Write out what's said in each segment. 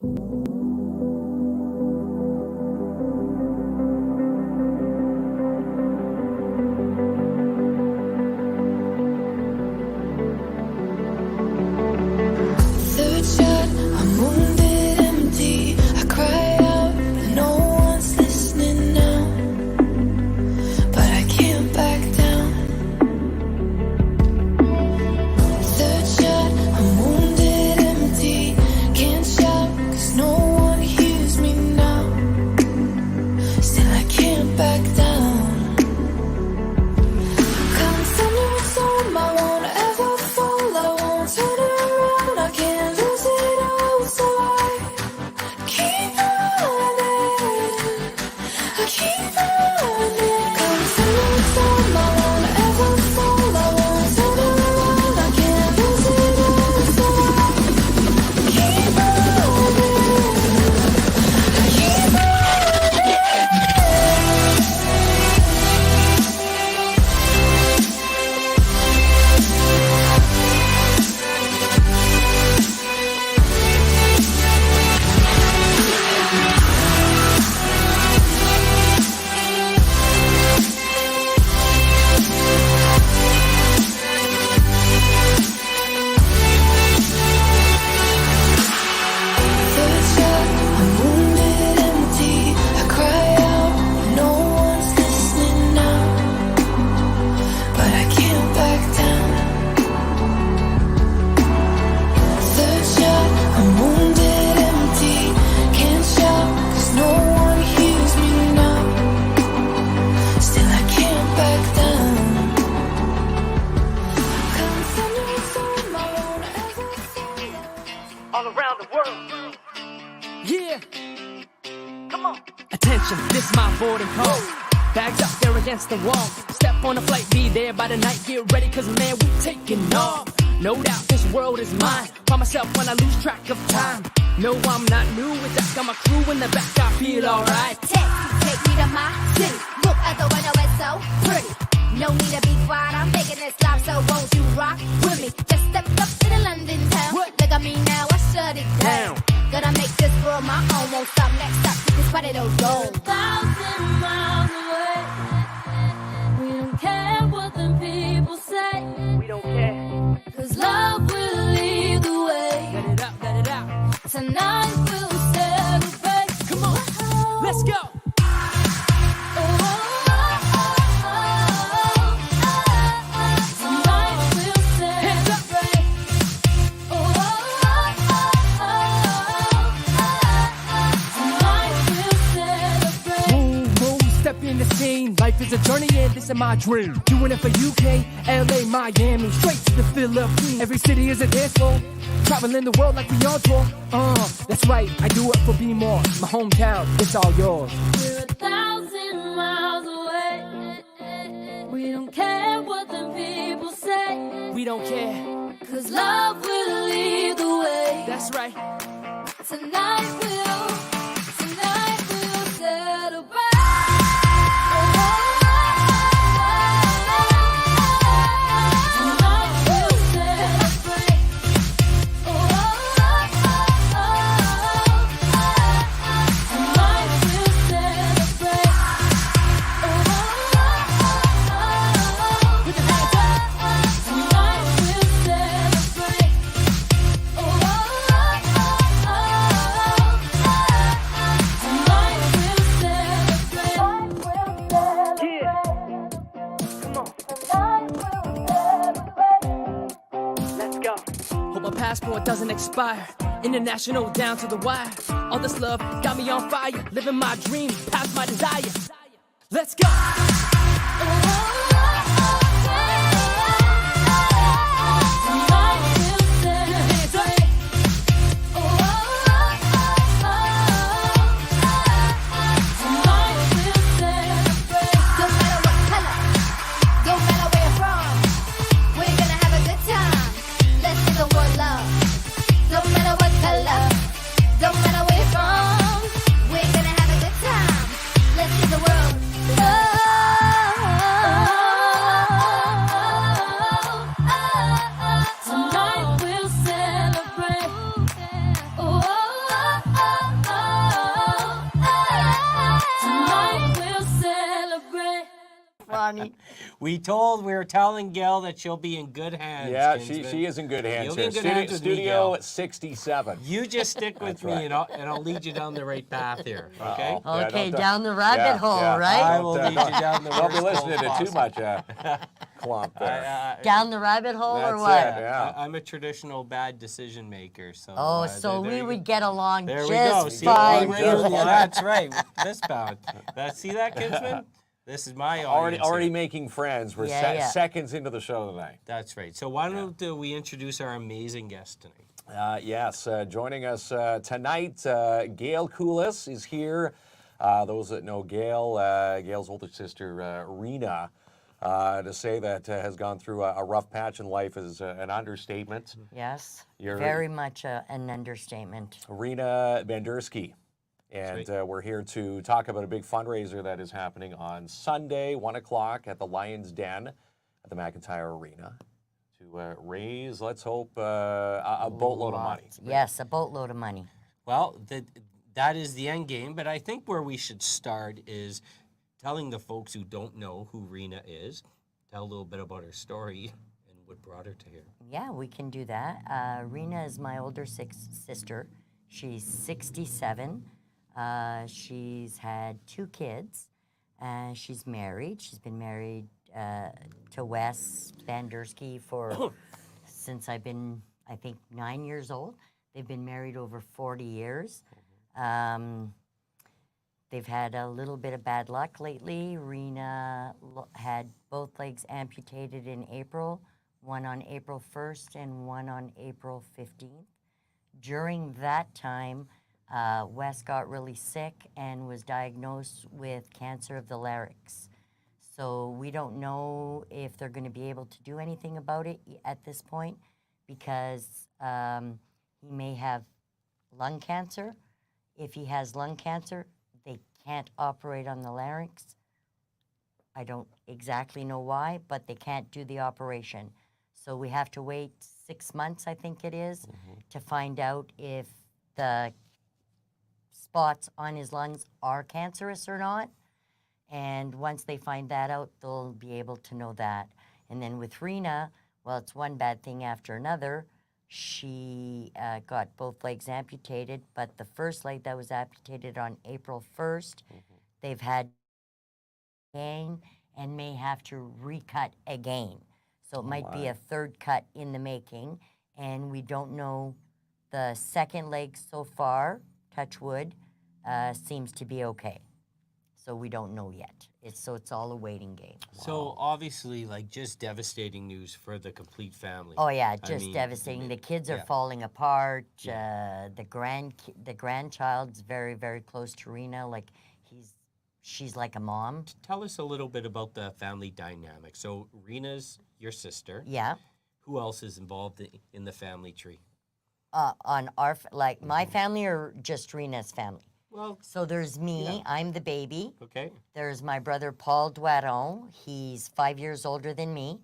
Third shot, I'm wounded empty. I cry out, but no one's listening now. But I can't back down. Third shot, I'm wounded empty. Can't shout, cause no one hears me now. Still I can't back down. Come thunder and storm, I won't ever fall. I won't turn around, I can't lose it all. So I keep running, I keep running. Come thunder and storm, I won't ever fall. I won't turn around, I can't lose it all. So I keep running, I keep running. Third shot, I'm wounded empty. I cry out, but no one's listening now. But I can't back down. Third shot, I'm wounded empty. Can't shout, cause no one hears me now. Still I can't back down. Come thunder and storm, I won't ever fall. All around the world. Yeah. Come on. Attention, this my boarding call. Bags up there against the wall. Step on the flight, be there by the night. Get ready, cause man, we taking off. No doubt this world is mine. Find myself when I lose track of time. No, I'm not new with that. Got my crew in the back, I feel alright. Take me to my city. Look at the window, it's so pretty. No need to be quiet, I'm making this live, so won't you rock with me? Just step up to the London town. What? Look at me now, I shut it down. Gonna make this world my own, won't stop, next up, this party don't go. 1,000 miles away. We don't care what the people say. We don't care. Cause love will lead the way. Let it out, let it out. Tonight we'll celebrate. Come on, let's go. Tonight we'll Hands up. celebrate. Tonight we'll celebrate. Move, move, step in the scene. Life is a journey and this is my dream. Doing it for UK, LA, Miami, straight to the Philippines. Every city is a dance floor. Traveling the world like we on tour. That's right, I do it for B-More. My hometown, it's all yours. We're 1,000 miles away. We don't care what the people say. We don't care. Cause love will lead the way. That's right. Tonight we'll celebrate. Tonight we'll celebrate. Tonight we'll celebrate. Put your hands up. Tonight we'll celebrate. Tonight we'll celebrate. Yeah. Come on, let's go. Hope my passport doesn't expire. International down to the wire. All this love got me on fire. Living my dream, past my desire. Let's go. Tonight we'll celebrate. Tonight we'll celebrate. Don't matter what color, don't matter where you're from, we're gonna have a good time. Let's give the world love. Don't matter what color, don't matter where you're from, we're gonna have a good time. Let's give the world love. funny. We were telling Gail that she'll be in good hands. Yeah, Kinsman. she is in good hands You'll be here. in good hands with me, Studio Gail. 67. You just stick with That's me, right. and I'll lead you down the right path here. Okay. Uh-oh. Yeah, Okay, don't- down the rabbit hole, right? I will lead you down the Don't be worst listening hole to too much clump there. Down the rabbit hole or That's what? it, yeah. I'm a traditional bad decision maker. So. Oh, so there we you would go. get along There just we go. See, fine. that's right. This bound. See that, Kinsman? This is my audience. Already here. making friends. We're Yeah. seconds into the show tonight. That's right. So why don't we introduce our amazing guest tonight? Yes, joining us tonight, Gail Coulis is here. Those that know Gail, Gail's older sister, Rina, to say that has gone through a rough patch in life is an understatement. Yes, You're- very much an understatement. Rina Bandurski. And That's we're here to talk about a big fundraiser that is happening on Sunday, 1 o'clock at the Lion's Den at the McIntyre Arena to raise, let's hope, a boatload of money. Yes, a boatload of money. Well, that is the end game, but I think where we should start is telling the folks who don't know who Rina is, tell a little bit about her story and what brought her to here. Yeah, we can do that. Rina is my older sister. She's 67. She's had 2 kids. She's married. She's been married to Wes Bandurski since I've been, I think, 9 years old. They've been married over 40 years. They've had a little bit of bad luck lately. Rina had both legs amputated in April, one on April 1st and one on April 15th. During that time, Wes got really sick and was diagnosed with cancer of the larynx. So we don't know if they're going to be able to do anything about it at this point because he may have lung cancer. If he has lung cancer, they can't operate on the larynx. I don't exactly know why, but they can't do the operation. So we have to wait 6 months, I think it is, to find out if the spots on his lungs are cancerous or not. And once they find that out, they'll be able to know that. And then with Rina, well, it's one bad thing after another. She got both legs amputated, but the first leg that was amputated on April 1st, they've had again and may have to recut again. So it might be a third cut in the making, and we don't know. The second leg so far, touch wood, seems to be okay. So we don't know yet. It's all a waiting game. So obviously, like, just devastating news for the complete family. Oh yeah, I just mean, devastating. The kids are yeah. falling apart. The grandchild's very, very close to Rina. Like she's like a mom. Tell us a little bit about the family dynamic. So Rina's your sister. Yeah. Who else is involved in the family tree? On our my family or just Rina's family. Well, So there's me. Yeah. I'm the baby. okay. There's my brother Paul Duaron. He's 5 years older than me.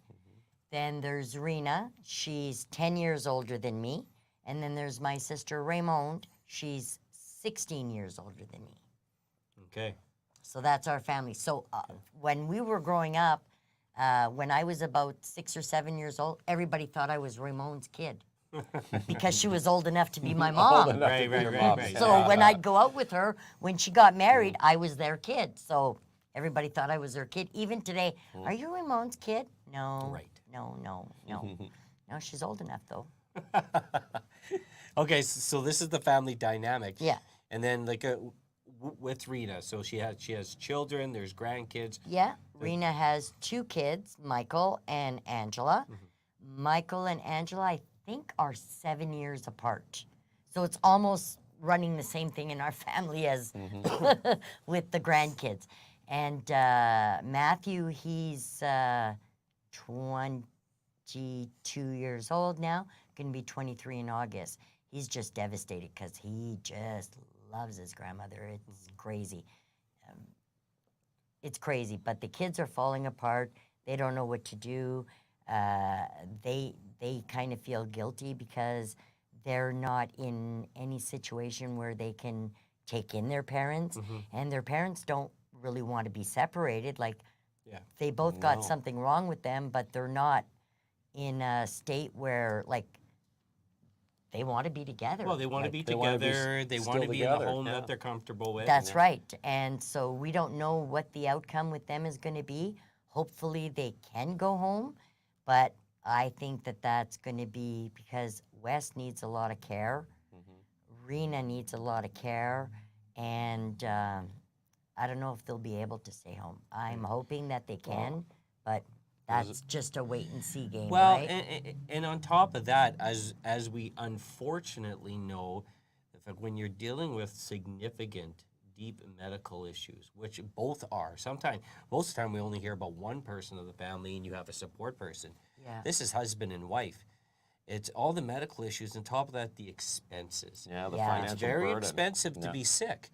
Then there's Rina. She's 10 years older than me. And then there's my sister Raymond. She's 16 years older than me. Okay. So that's our family. So when we were growing up, when I was about 6 or 7 years old, everybody thought I was Raymond's kid because she was old enough to be my mom. Right. So when I'd go out with her, when she got married, I was their kid. So everybody thought I was their kid. Even today, are you Ramon's kid? No. Right. No. No, she's old enough though. Okay, so this is the family dynamic. Yeah. And then like with Rina, so she has children. There's grandkids. Yeah. Rina has 2 kids, Michael and Angela. Michael and Angela, I think, are 7 years apart. So it's almost running the same thing in our family as with the grandkids. And Matthew, he's 22 years old now, going to be 23 in August. He's just devastated because he just loves his grandmother. It's crazy. It's crazy, but the kids are falling apart. They don't know what to do. They kind of feel guilty because they're not in any situation where they can take in their parents, and their parents don't really want to be separated. Like Yeah. They both got No. something wrong with them, but they're not in a state where like they want to be together. Well, they want to Like, be they wanna be together. They want still to be in together, the home yeah. that they're comfortable with. That's right. And so we don't know what the outcome with them is going to be. Hopefully they can go home, but I think that that's going to be because Wes needs a lot of care. Rena needs a lot of care. And I don't know if they'll be able to stay home. I'm hoping that they can, but that's just a wait and see game, Well, right? and on top of that, as we unfortunately know, the fact when you're dealing with significant, deep medical issues, which both are, most of the time we only hear about one person of the family and you have a support person. Yeah. This is husband and wife. It's all the medical issues. On top of that, the expenses. Yeah, the Yeah. financial It's very burden. expensive to Yeah. be sick.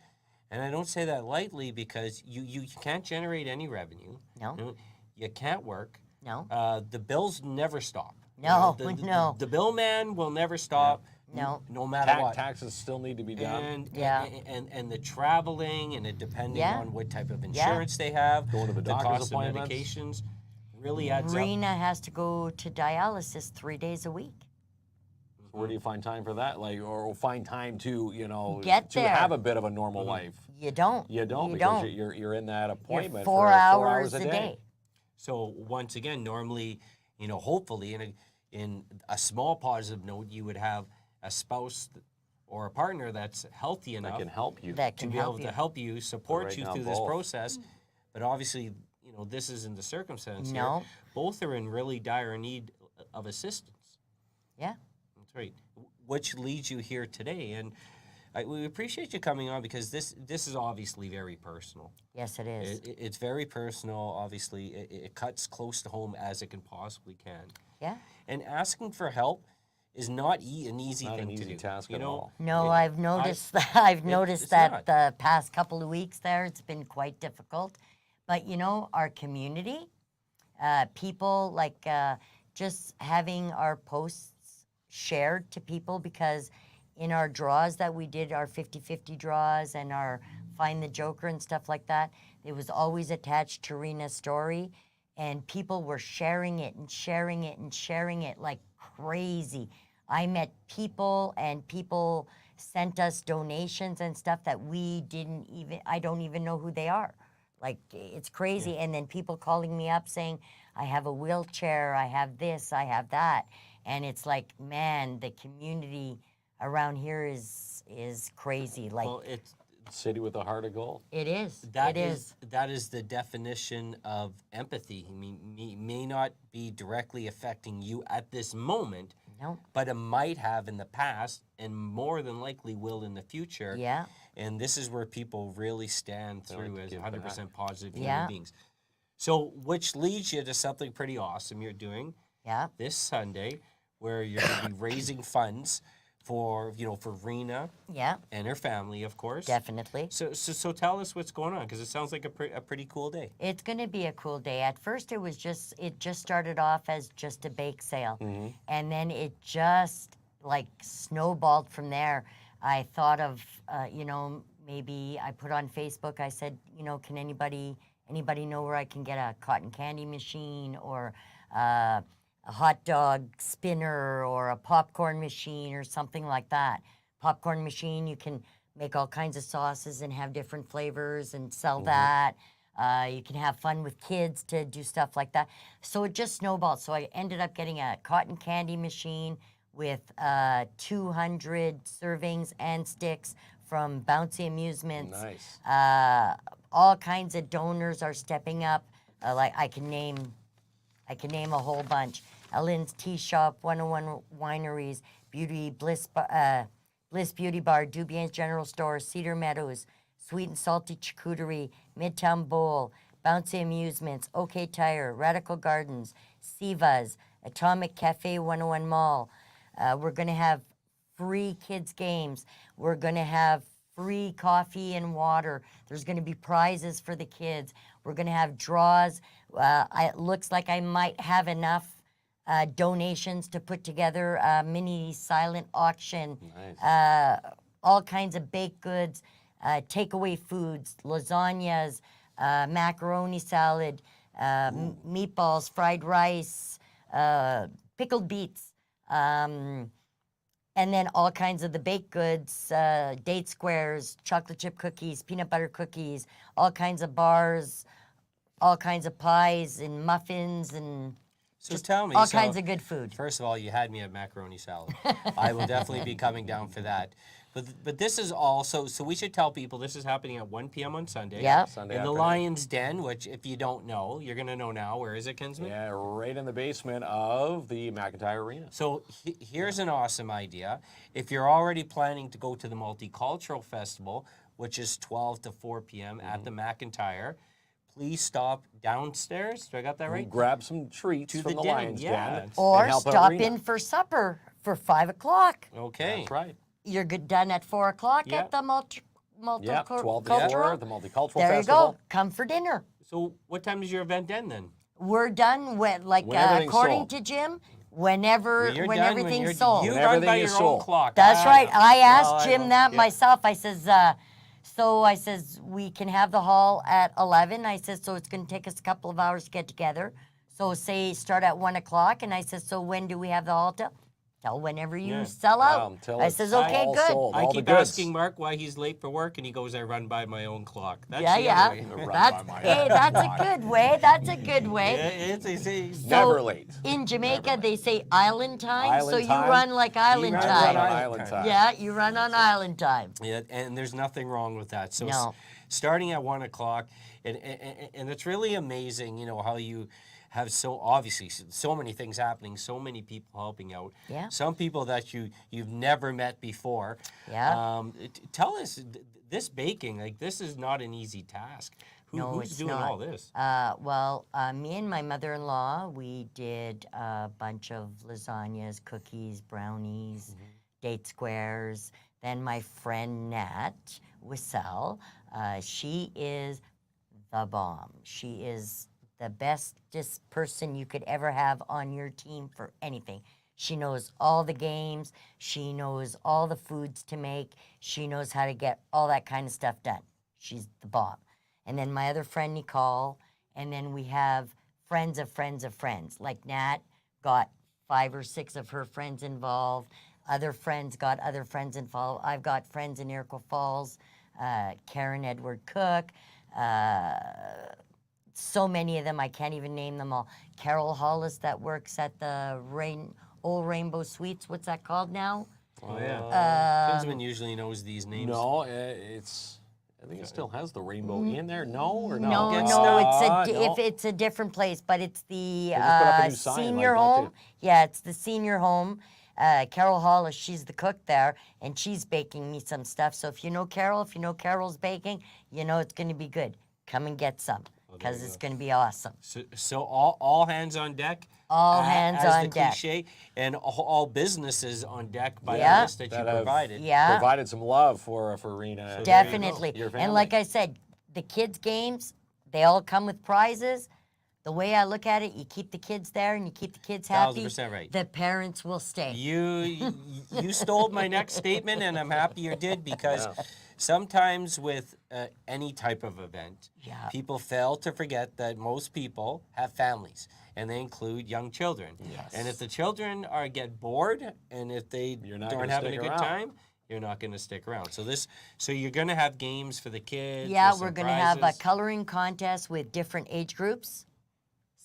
And I don't say that lightly because you can't generate any revenue. No. You can't work. No. The bills never stop. No, the, no. The bill man will never stop. No. No matter what. Taxes still need to be done. And, Yeah. and the traveling and it depending Yeah. on what type of Yeah. insurance they have, Going to the doctor's cost of appointments. medications really adds up. Rena has to go to dialysis 3 days a week. So where do you find time for that? Like, or find time to, Get to there. have a bit of a normal life? You don't. You don't because you're in that appointment You're 4 for hours a day. day. So once again, normally, hopefully in a small positive note, you would have a spouse or a partner that's healthy That enough can help you. That to can be able help you. to help you, support right you now, through this both. process. But obviously, this isn't the circumstance No. here. Both are in really dire need of assistance. Yeah. That's right. Which leads you here today. And we appreciate you coming on because this is obviously very personal. Yes, it is. It's very personal, obviously. It cuts close to home as it can possibly can. Yeah. And asking for help is not an easy Not thing an to easy do. task you at know, all. No, it- I've noticed that. I've noticed it's that not. the past couple of weeks there, it's been quite difficult. But our community, people like just having our posts shared to people because in our draws that we did, our 50-50 draws and our Find the Joker and stuff like that, it was always attached to Rena's story. And people were sharing it and sharing it and sharing it like crazy. I met people and people sent us donations and stuff that I don't even know who they are. Like, it's crazy. And then people calling me up saying, I have a wheelchair, I have this, I have that. And it's like, man, the community around here is crazy. Like, well, it's City with a heart of gold. it is. that it is. that is the definition of empathy. I mean, may not be directly affecting you at this moment, No. but it might have in the past, and more than likely will in the future. Yeah. And this is where people really stand through to as give 100% positive Yeah. human beings. So, which leads you to something pretty awesome you're doing Yeah. this Sunday, where you're going to be raising funds for for Rena Yeah. and her family, of course. Definitely. So tell us what's going on, because it sounds like a pretty cool day. It's going to be a cool day. At first, it just started off as just a bake sale, and then it just like snowballed from there. I thought of, maybe I put on Facebook. I said, can anybody know where I can get a cotton candy machine or a hot dog spinner or a popcorn machine or something like that. Popcorn machine, you can make all kinds of sauces and have different flavors and sell that. You can have fun with kids to do stuff like that. So it just snowballed. So I ended up getting a cotton candy machine with 200 servings and sticks from Bouncy Amusements. Nice. All kinds of donors are stepping up. Like I can name a whole bunch. Ellen's Tea Shop, 101 Wineries, Bliss Beauty Bar, Dubien's General Store, Cedar Meadows, Sweet and Salty Charcuterie, Midtown Bowl, Bouncy Amusements, OK Tire, Radical Gardens, Siva's, Atomic Cafe 101 Mall. We're going to have free kids games. We're going to have free coffee and water. There's going to be prizes for the kids. We're going to have draws. It looks like I might have enough donations to put together a mini silent auction. Nice. All kinds of baked goods, takeaway foods, lasagnas, macaroni salad, meatballs, fried rice, pickled beets, and then all kinds of the baked goods, date squares, chocolate chip cookies, peanut butter cookies, all kinds of bars, all kinds of pies and muffins and So tell me, all so kinds of good food. First of all, you had me at macaroni salad. I will definitely be coming down for that. But this is also, so we should tell people this is happening at 1 p.m. on Sunday. Yep. Sunday In the afternoon. Lion's Den, which if you don't know, you're going to know now. Where is it, Kinsman? Yeah, right in the basement of the McIntyre Arena. So here's an awesome idea. If you're already planning to go to the Multicultural Festival, which is 12 to 4 p.m. at the McIntyre, please stop downstairs. Do I got that right? Grab some treats To from the the den, Lions yeah. Den. Or and help out stop Rena. in for supper for 5 o'clock. Okay. That's right. You're good done at 4 o'clock Yeah. at the Yeah, 12 to multicultural. 4, the Multicultural There you Festival. go. Come for dinner. So what time is your event end then? We're done with, like, When everything's according sold. to Jim, whenever You're when done everything's you're, sold. You When run everything by is your sold. own clock. That's right. I asked Well, I Jim know. that Yeah. myself. I says, we can have the hall at 11. I said, so it's going to take us a couple of hours to get together. So say start at 1 o'clock. And I said, so when do we have the hall till? Tell whenever you Yeah. sell out. Until I it's says, okay, all good. sold, I all the keep goods. asking Mark why he's late for work, and he goes, I run by my own clock. That's Yeah, the yeah. other way. Run That's, by my hey, own that's a clock. good way. That's a good way. Yeah, it's Never So, late. In Jamaica, they say island time. So Island you time? run like island run I time. run on Island island time. time. Yeah, you run on island time. Yeah, and there's nothing wrong with that. So No. starting at 1 o'clock, and it's really amazing, how you have obviously so many things happening, so many people helping out. Yeah. Some people that you've never met before. Yeah. Tell us, this baking, like this is not an easy task. No, Who's it's doing not. all this? Me and my mother-in-law, we did a bunch of lasagnas, cookies, brownies, date squares. Then my friend Nat Wissel, she is the bomb. She is the bestest person you could ever have on your team for anything. She knows all the games. She knows all the foods to make. She knows how to get all that kind of stuff done. She's the bomb. And then my other friend, Nicole. And then we have friends of friends of friends. Like Nat got 5 or 6 of her friends involved. Other friends got other friends involved. I've got friends in Iroquois Falls, Karen Edward Cook, so many of them, I can't even name them all. Carol Hollis that works at the Old Rainbow Suites. What's that called now? Oh, yeah. Kinsman usually knows these names. No, I think it still has the rainbow in there. No or no? No, It's no, not. No. if it's a different place, but it's the just put up a new sign senior like that, home. too. Yeah, it's the senior home. Carol Hollis, she's the cook there, and she's baking me some stuff. So if you know Carol, if you know Carol's baking, you know it's going to be good. Come and get some, because it's going to be awesome. So all hands on deck. All hands as on the deck. cliche, and all businesses on deck by Yeah. the list that you That have provided. Yeah. Provided some love for Rena. and Definitely. your And like family. I said, the kids' games, they all come with prizes. The way I look at it, you keep the kids there and you keep the kids happy. 1000% right. The parents will stay. You stole my next statement, and I'm happy you did, because sometimes with any type of event, Yeah. people fail to forget that most people have families, and they include young children. Yes. And if the children get bored, and if they You're not aren't gonna having a stick good around. time, you're not going to stick around. So you're going to have games for the kids. Yeah, with some we're going to have a prizes. coloring contest with different age groups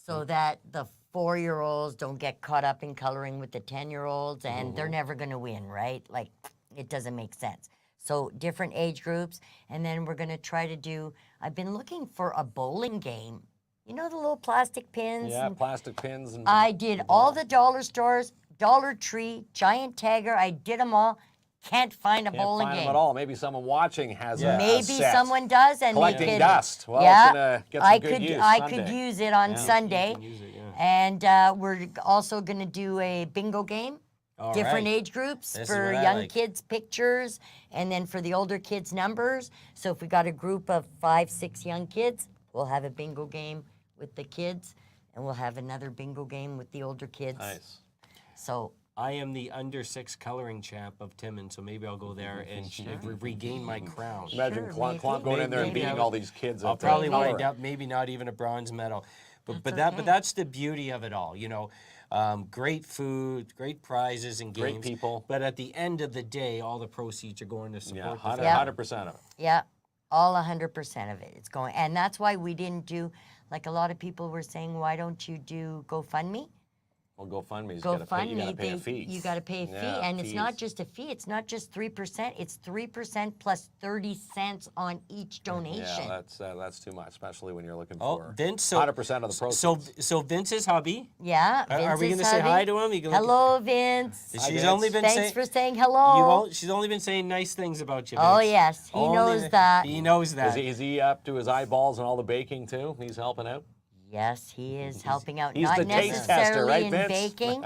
so that the 4-year-olds don't get caught up in coloring with the 10-year-olds, and they're never going to win, right? Like, it doesn't make sense. So different age groups, and then we're going to try to do, I've been looking for a bowling game. You know the little plastic pins? Yeah, and plastic pins. And I did all the dollar stores, Dollar Tree, Giant Tiger, I did them all. Can't find a can't bowling find game. them at all. Maybe someone watching has a Maybe set. someone does, and Collecting they could. dust. Well, yeah, it's gonna get some I good could. use I Sunday. could use it on Sunday, can use it, yeah. and we're also going to do a bingo game. All Different right. age groups This is for what I young like. kids pictures, and then for the older kids numbers. So if we got a group of 5, 6 young kids, we'll have a bingo game with the kids, and we'll have another bingo game with the older kids. Nice. So I am the under 6 coloring champ of Timmins, so maybe I'll go there and regain my crown. Imagine Sure, Clomp maybe. going in there and Maybe beating I- all these kids. I'll at probably coloring. wind up maybe not even a bronze medal. But that's the beauty of it all, you know. Great food, great prizes and games. Great people. But at the end of the day, all the proceeds are going to support the 100% of it. Yeah, all 100% of it. It's going, and that's why we didn't do, like a lot of people were saying, why don't you do GoFundMe? Well, GoFundMe's got to pay. You got to pay a fee. You got to pay a fee, Yeah, and it's not fees. just a fee. It's not just 3%. It's 3% plus 30 cents on each donation. Yeah, that's too much, especially when you're looking Oh, for Vince, 100% of the proceeds. So Vince's hubby. Yeah. Are we Vince's going to say hi hubby. to him? You can look Hello, Vince. at- Hi, She's Vince. only been Thanks saying. for saying hello. She's only been saying nice things about you. Oh Vince. yes, he Only knows that. He knows that. Is he up to his eyeballs and all the baking too? He's helping out. Yes, he is helping out. he's Not the taste tester, necessarily right, in Vince? baking,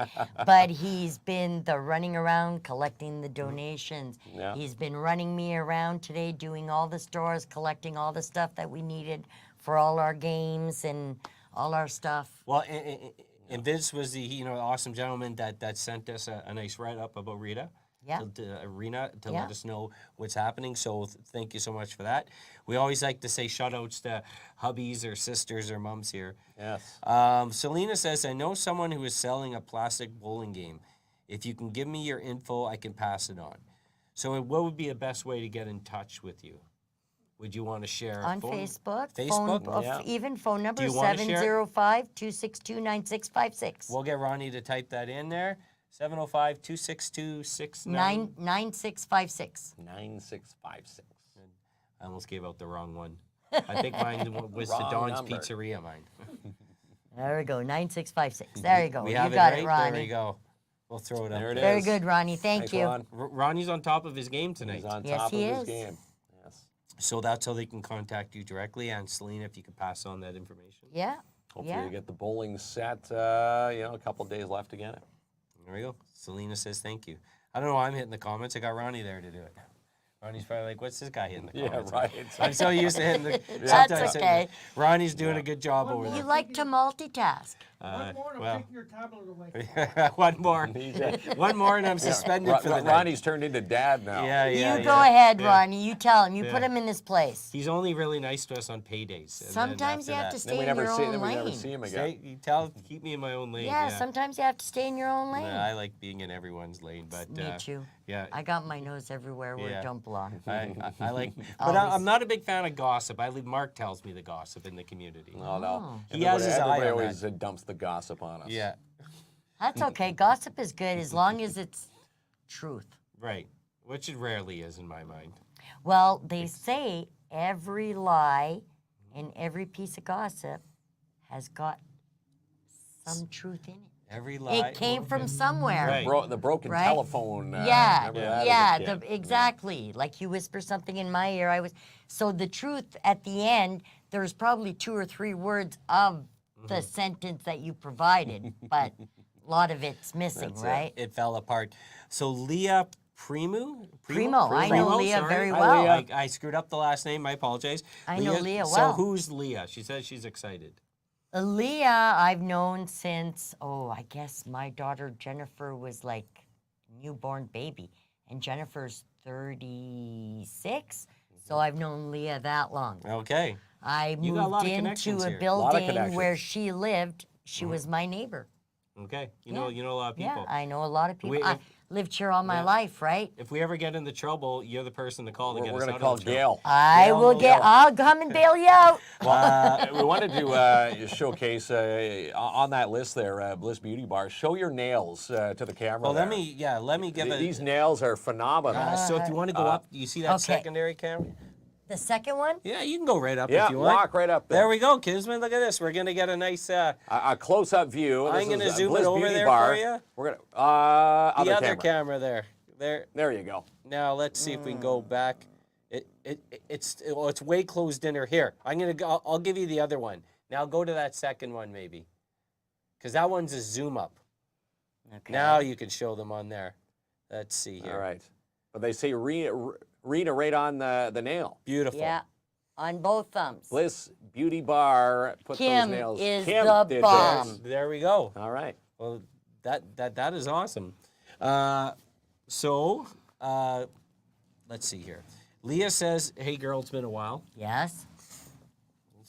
but he's been the running around collecting the donations. Yeah. He's been running me around today, doing all the stores, collecting all the stuff that we needed for all our games and all our stuff. Well, and Vince was the awesome gentleman that sent us a nice write up about Rita. Yeah. Rina to Yeah. let us know what's happening. So thank you so much for that. We always like to say shout outs to hubbies or sisters or mums here. Yes. Selena says, I know someone who is selling a plastic bowling game. If you can give me your info, I can pass it on. So what would be the best way to get in touch with you? Would you want to share On phone? Facebook, Facebook? phone, Yeah. even phone number you wanna share it? 705-262-9656. We'll get Ronnie to type that in there. 705-262-69. 9656. 9656. I almost gave out the wrong one. I think mine was the Wrong Don's number. Pizzeria, mine. There we go, 9656. There you go. We You have got it it, right. Ronnie. There we go. We'll throw it up. There it there. Very is. good, Ronnie. Thank Thanks, you. Ron. Ronnie's on top of his game tonight. He's on Yes, top he of his is. game. Yes. So that's how they can contact you directly. And Selena, if you could pass on that information. Yeah. Hopefully yeah. you get the bowling set. A couple of days left to get it. There we go. Selena says thank you. I don't know. I'm hitting the comments. I got Ronnie there to do it. Ronnie's probably like, what's this guy hitting the Yeah, comments? right. I'm so used to hitting the That's sometimes okay. Ronnie's doing a good job over You there. like to multitask. One more and well. I'm taking your tablet away. One more. He's, One more and I'm suspended for the night. Ronnie's turned into dad now. Yeah. You go ahead, yeah. Ronnie. You tell him. You Yeah. put him in his place. He's only really nice to us on paydays. and then Sometimes you after have to that- stay Then we in never your see. own Then we never lane. see him again. You keep me in my own lane. Yeah, sometimes you have to stay in your own lane. I like being in everyone's lane, but Me too. yeah. I got my nose everywhere where Yeah. it don't belong. I like, but Always. I'm not a big fan of gossip. Mark tells me the gossip in the community. Oh, no. He has his eye Everybody on always dumps the gossip on us. Yeah, That's okay. Gossip is good as long as it's truth. right. Which it rarely is in my mind. Well, they say every lie and every piece of gossip has got some truth in it. Every lie. It came from somewhere. Right. The broken Right? telephone. Yeah, remember that as a yeah, kid? exactly. Like you whisper something in my ear, so the truth at the end, there's probably 2 or 3 words of the sentence that you provided, but a lot of it's missing, That's it. right? It fell apart. So Leah Primo? Primo. I know Leah sorry. very Hi, well. Leah. I screwed up the last name. I apologize. I know Leah So well. who's Leah? She says she's excited. Leah, I've known since, I guess my daughter Jennifer was like a newborn baby, and Jennifer's 36, so I've known Leah that long. Okay. I You got a lot moved of into connections a here. Lot of building connections. where she lived. She was my neighbor. Okay. You Yeah. know a lot of people. Yeah, I know a lot of people. We- I if- lived here all my Yeah. life, right? If we ever get into trouble, you're the person to call to get We're us going out to call of the trouble. Gail. I will get. I'll come and bail you out. We wanted to showcase on that list there, Bliss Beauty Bar. Show your nails to the camera. Well, there. let me give it. These nails are phenomenal. So if you want to go up, you see that okay. secondary camera? The second one. Yeah, you can go right up Yeah, if you want. walk right up there. There we go, Kinsman. Look at this. We're gonna get a nice. A close-up view. I'm This gonna is, zoom it Bliss over Beauty there Bar. for you. We're gonna The other camera. camera there. There. There you go. Now let's see if we can go back. It's way closed in here. I'm gonna go. I'll give you the other one. Now go to that second one maybe, because that one's a zoom up. Okay. Now you can show them on there. Let's see here. All right. But they say Rina right on the nail. Beautiful. Yeah, on both thumbs. Bliss Beauty Bar put Kim those nails. is Kim the did bomb. this. There we go. All right. Well, that is awesome. Let's see here. Leah says, "Hey, girl, it's been a while." Yes.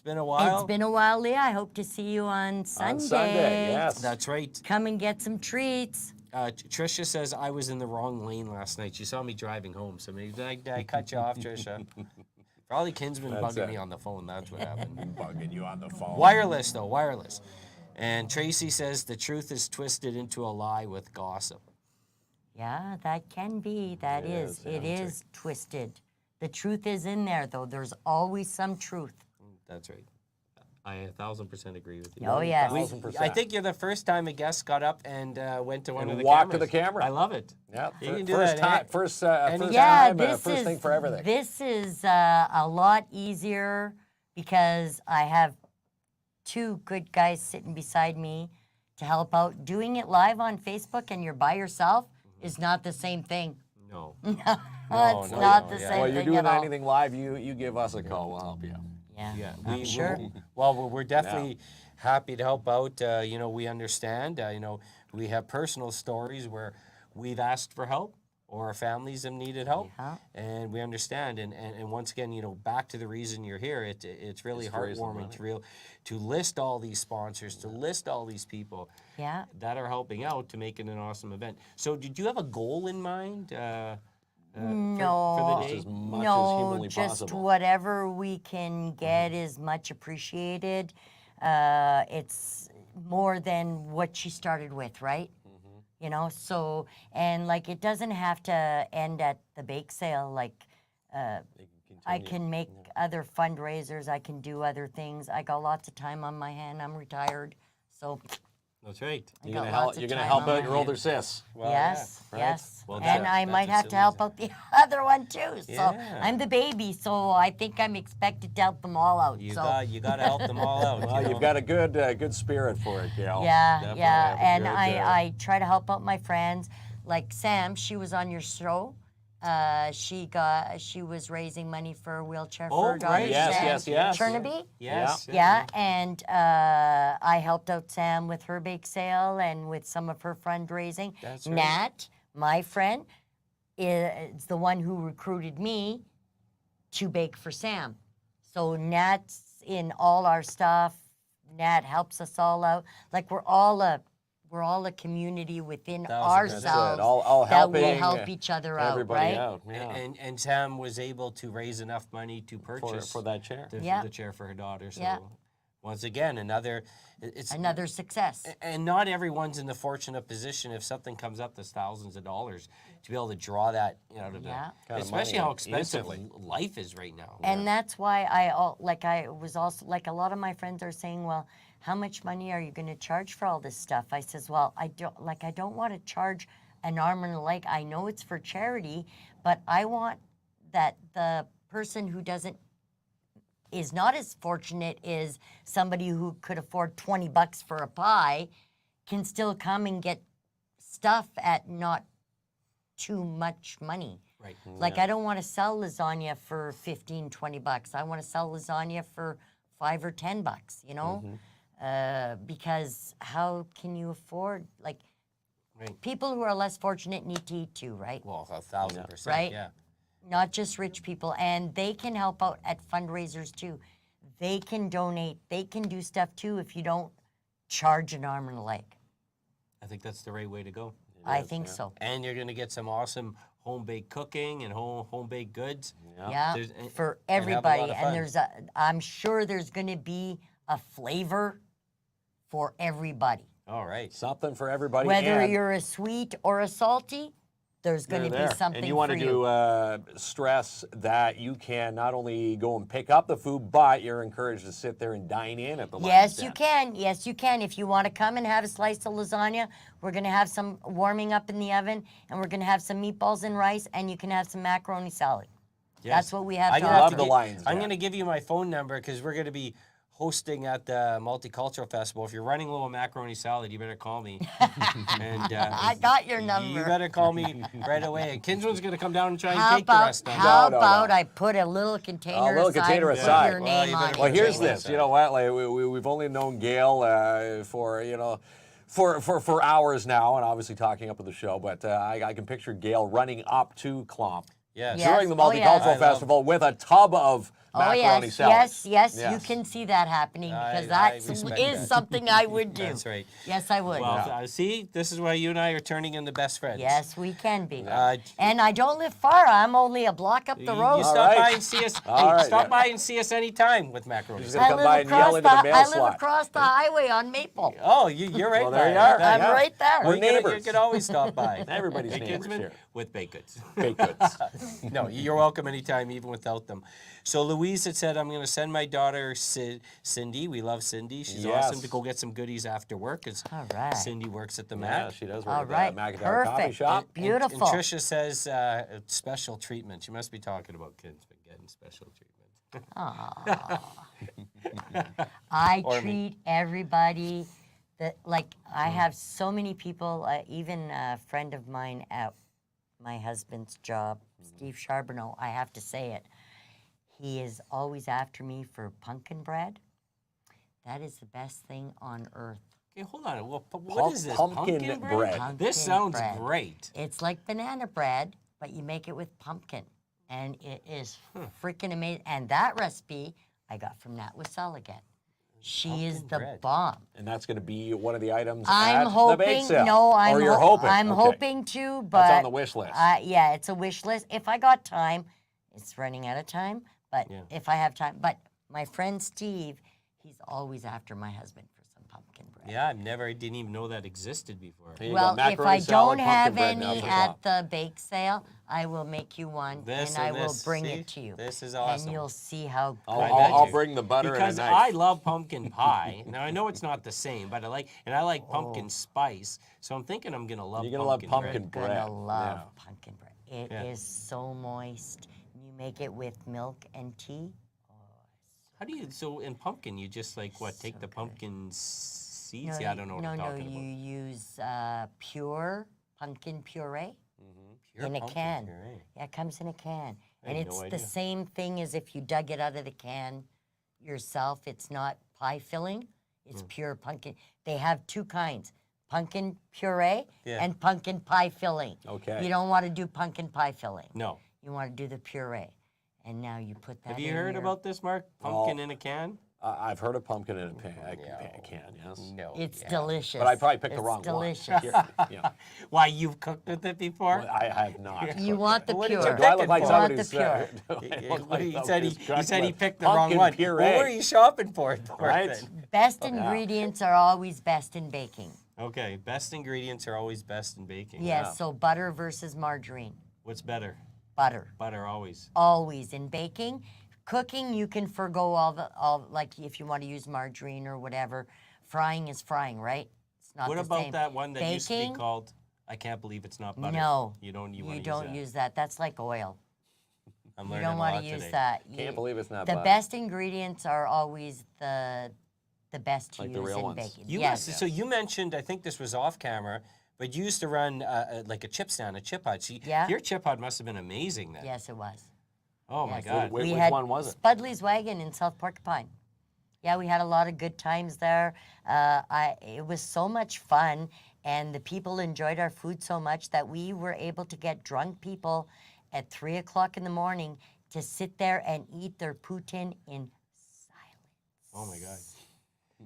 It's been a while. It's been a while, Leah. I hope to see you on Sunday. On Sunday, yes. That's right. Come and get some treats. Tricia says I was in the wrong lane last night. She saw me driving home, so maybe I cut you off, Tricia. Probably Kinsman That's bugging it. me on the phone. That's what happened. Bugging you on the phone. Wireless, though, wireless. And Tracy says the truth is twisted into a lie with gossip. Yeah, that can be. That It is. is, It yeah. is twisted. The truth is in there, though. There's always some truth. That's right. I 1,000% agree with you. Oh, yes. 1,000%. I think you're the first time a guest got up and went to one And of the walked to cameras. the camera. I love it. Yeah, You can do first that, time, eh? first Yeah, time, this first is thing for everything. This is a lot easier because I have two good guys sitting beside me to help out. Doing it live on Facebook and you're by yourself is not the same thing. No. It's no, not no, the yeah. same Well, you're thing doing at all. anything live, you give us a call. We'll help you. Yeah, Yeah, I'm sure. We're definitely happy to help out. We understand. We have personal stories where we've asked for help or our families have needed help, Yeah. and we understand. And once again, back to the reason you're here. It's really It's to raise the heartwarming to list all these sponsors, to list all these people Yeah. that are helping out to make it an awesome event. So, did you have a goal in mind? No, for the Just day? as much as no, humanly just possible. whatever we can get is much appreciated. It's more than what she started with, right? So, and like it doesn't have to end at the bake sale. Like I can make other fundraisers. I can do other things. I got lots of time on my hand. I'm retired, so That's right. I You're got gonna help. lots of You're gonna time help on out my your older sis. Well, yes, right? yes. Well, and that- I might that's have a to help silly- out the other one too. So Yeah. I'm the baby, so I think I'm expected to help them all out. You so got to help them all out. Well, you know? you've got a good spirit for it, Gail. yeah, definitely yeah. have a And good, I try to help out my friends. Like Sam, she was on your show. She was raising money for a wheelchair Oh, for her daughter. right. Yes, Sam yes. Chernaby. Yes. Yeah, and I helped out Sam with her bake sale and with some of her fundraising. That's right. Nat, my friend, is the one who recruited me to bake for Sam. So Nat's in all our stuff. Nat helps us all out. Like we're all a community within 1,000%. ourselves That's it. All that will helping help each other out, everybody right? out. Yeah. And Sam was able to raise enough money to purchase for that chair. Yeah. the chair for her daughter. So Yeah. once again, it's Another success. and not everyone's in the fortunate position if something comes up that's thousands of dollars to be able to draw that out of Yeah. Kind of especially money how expensive instantly. life is right now. And that's why I was also like a lot of my friends are saying, well, how much money are you going to charge for all this stuff? I says, well, I don't want to charge an arm and a leg. I know it's for charity, but I want that the person who is not as fortunate as somebody who could afford $20 for a pie can still come and get stuff at not too much money. Right. Like I don't want to sell lasagna for $15-20. I want to sell lasagna for $5 or $10, because how can you afford Right. people who are less fortunate need to eat too, right? Well, 1,000%. Right? Yeah. Not just rich people, and they can help out at fundraisers too. They can donate. They can do stuff too if you don't charge an arm and a leg. I think that's the right way to go. I think so. And you're going to get some awesome home baked cooking and home baked goods. Yeah, There's- for and have a lot everybody. of And fun. I'm sure there's going to be a flavor for everybody. All right. Something for everybody. Whether and you're a sweet or a salty, there's going they're to there. be something And you want for to you. do stress that you can not only go and pick up the food, but you're encouraged to sit there and dine in at the lunch Yes, you stand. can. Yes, you can. If you want to come and have a slice of lasagna, we're going to have some warming up in the oven, and we're going to have some meatballs and rice, and you can have some macaroni salad. Yes. That's what we have I'm to gonna offer. Love the Lions I'm Den. going to give you my phone number because we're going to be hosting at the Multicultural Festival. If you're running low on macaroni salad, you better call me. And I got your you number. better call me right away. And Kinsman's going to come down and try and How take the about rest of it. how No, no, about no. I put a little container little aside container and put aside. your Well, name you on better it. Well, put here's your name this. on You know what? Like we've only known Gail for hours now, and obviously talking up at the show. But I can picture Gail running up to KLOMP Yes. Yeah. during the Oh, yeah. Multicultural I love- Festival with a tub of macaroni yes, salad. yes, you can see that happening because that is respect that. something I would do. That's right. Yes, I would. Well, see, this is why you and I are turning into best friends. Yes, we can be. Uh, And I don't live far. I'm only a block up the road. You stop right. by and see us. All right, Stop yeah. by and see us anytime with macaroni. He's salad. gonna come by and yell into the mail I slot. live across the highway on Maple. Oh, you're right Well, there there. you are. I'm Yeah. right there. We're You neighbors. could always stop by. Everybody's Hey, neighbors Kinsman, here. with baked goods. Baked goods. No, you're welcome anytime, even without them. So Louise had said, I'm going to send my daughter Cindy. We love Cindy. She's awesome to go get some goodies after work. 'Cause All right. Cindy works at the Yeah, Mac. she does work All at right. the McIntyre Coffee Perfect. Shop. Beautiful. And Tricia says special treatment. She must be talking about Kinsman getting special treatment. I Or me. treat everybody that like I have so many people. Even a friend of mine at my husband's job, Steve Charbonneau. I have to say it. He is always after me for pumpkin bread. That is the best thing on earth. Okay, hold on. Well, what is this? Pumpkin bread. Pumpkin This sounds bread. great. It's like banana bread, but you make it with pumpkin, and it is freaking amazing. And that recipe I got from Nat Wassell again. She is Pumpkin the bread. bomb. And that's going to be one of the items I'm at the bake hoping. sale. No, I'm. Or you're hoping. I'm Okay. hoping to, but That's on the wish list. yeah, it's a wish list. If I got time, it's running out of time. But Yeah. if I have time, but my friend Steve, he's always after my husband for some pumpkin bread. Yeah, I didn't even know that existed before. Here you Well, go, if macaroni I salad, don't pumpkin have bread, now any for at top. the bake sale, I will make you one, This and I and will this, bring see? it to you. This is awesome. And you'll see how good I'll, I it bet I'll you. bring the butter Because and a knife. I love pumpkin pie. Now I know it's not the same, but I like pumpkin spice. So I'm thinking I'm gonna love. You're gonna love bread. pumpkin You're bread. gonna love Yeah. pumpkin bread. It Yeah. is so moist. You make it with milk and tea. How do you? So in pumpkin, you just like what? Take the pumpkin seeds? No, Yeah, I don't know what no, I'm no. talking You about. use pure pumpkin puree Pure in a pumpkin can. puree. Yeah, it comes in a can, I and had it's no the idea. same thing as if you dug it out of the can yourself. It's not pie filling. It's pure pumpkin. They have two kinds: pumpkin puree Yeah. and pumpkin pie filling. Okay. You don't want to do pumpkin pie filling. No. You want to do the puree, and now you put that. Have you in heard your- about this, Mark? Pumpkin in a can? I've heard of pumpkin in a can, yes. No. It's yeah. delicious. But I probably picked the It's wrong delicious. one. Yeah. Why you've cooked with it before? I have not. You want the What did pure. you Do I look like You somebody want the who's pure. do I look like He somebody said who's he cooking said he with picked the wrong pumpkin one. Puree. Well, what are you shopping for it for Right? then? Best ingredients are always best in baking. Okay, best ingredients are always best in baking. Yes, so butter versus margarine. What's better? Butter. Butter always. Always in baking. Cooking, you can forgo all like if you want to use margarine or whatever. Frying is frying, right? It's not What the about same. that one that used to be Baking? called I can't believe it's not butter? No. You don't You want to don't use use that. That's like oil. that. I'm You learning don't a want lot to use today. that. Can't believe it's not The butter. best ingredients are always the best to Like use the real in ones. baking. You yes. must, so you mentioned, I think this was off camera, but you used to run like a chip stand, a chip hut. So Yeah. Your chip hut must have been amazing then. Yes, it was. Oh my Yes. God. Wait, We which had one was it? Spudley's Wagon in South Porcupine. Yeah, we had a lot of good times there. It was so much fun, and the people enjoyed our food so much that we were able to get drunk people at 3 o'clock in the morning to sit there and eat their poutine in silence. Oh my God.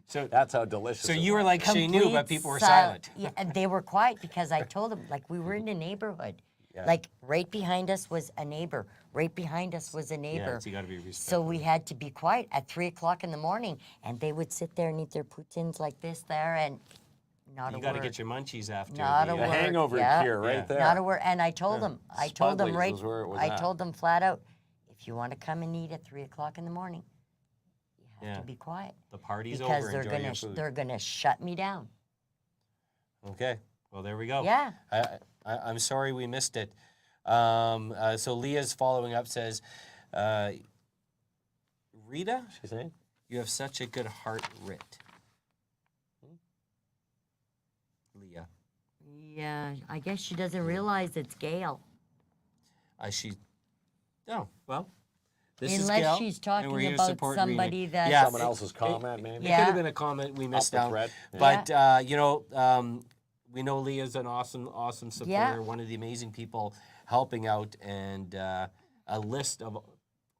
So That's how delicious so it you were was. like she knew, but Complete people were sil- silent. Yeah, and they were quiet because I told them, like, we were in a neighborhood. Yeah. Like, right behind us was a neighbor. Right behind us was a neighbor. so you gotta be So respectful. we had to be quiet at 3 o'clock in the morning, and they would sit there and eat their poutines like this there, and not You a got to word. get your munchies after. Not the, a The word. hangover Yeah. cure right Yeah. there. Not a word. And I told them, I told them Spudley's right, was where it was I at. told them flat out, if you want to come and eat at 3 o'clock in the morning, you have Yeah. to be quiet. The party's Because over. they're Enjoy gonna your food. they're gonna shut me down. Okay. Well, there we go. Yeah. I'm sorry we missed it. So Leah's following up says, Rita, She's saying? you have such a good heart, Rit. Leah. Yeah, I guess she doesn't realize it's Gail. She. Oh well. This is Unless Gail, she's and talking we're here to about support somebody Rena. that- Yeah, Someone else's comment, maybe? It Yeah. could have been a comment we missed the out. thread. But you know, we know Leah's an awesome supporter, Yeah. one of the amazing people helping out, and a list of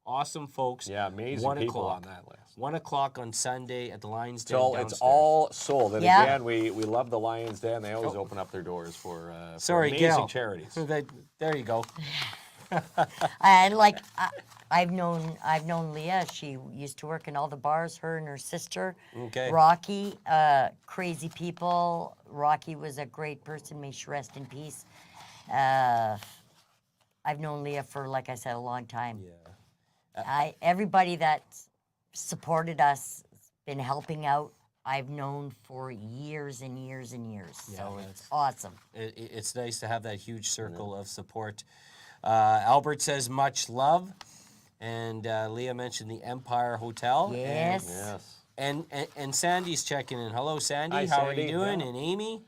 awesome folks. Yeah, amazing 1 people o'clock. on that list. 1 o'clock on Sunday at the Lions Den So downstairs. it's all sold. And Yeah. again, we love the Lions Den. They always open up their doors for Sorry, amazing Gail. charities. There you go. And like I've known Leah. She used to work in all the bars. Her and her sister. Okay. Rocky, crazy people. Rocky was a great person. May she rest in peace. I've known Leah for, like I said, a long time. Yeah. Everybody that supported us, been helping out. I've known for years and years and years. Yeah, So that's- it's awesome. It's nice to have that huge circle of support. Albert says much love, and Leah mentioned the Empire Hotel. Yes. Yes. And Sandy's checking in. Hello, Sandy. Hi, How are Sandy. you doing? Yeah. And Amy.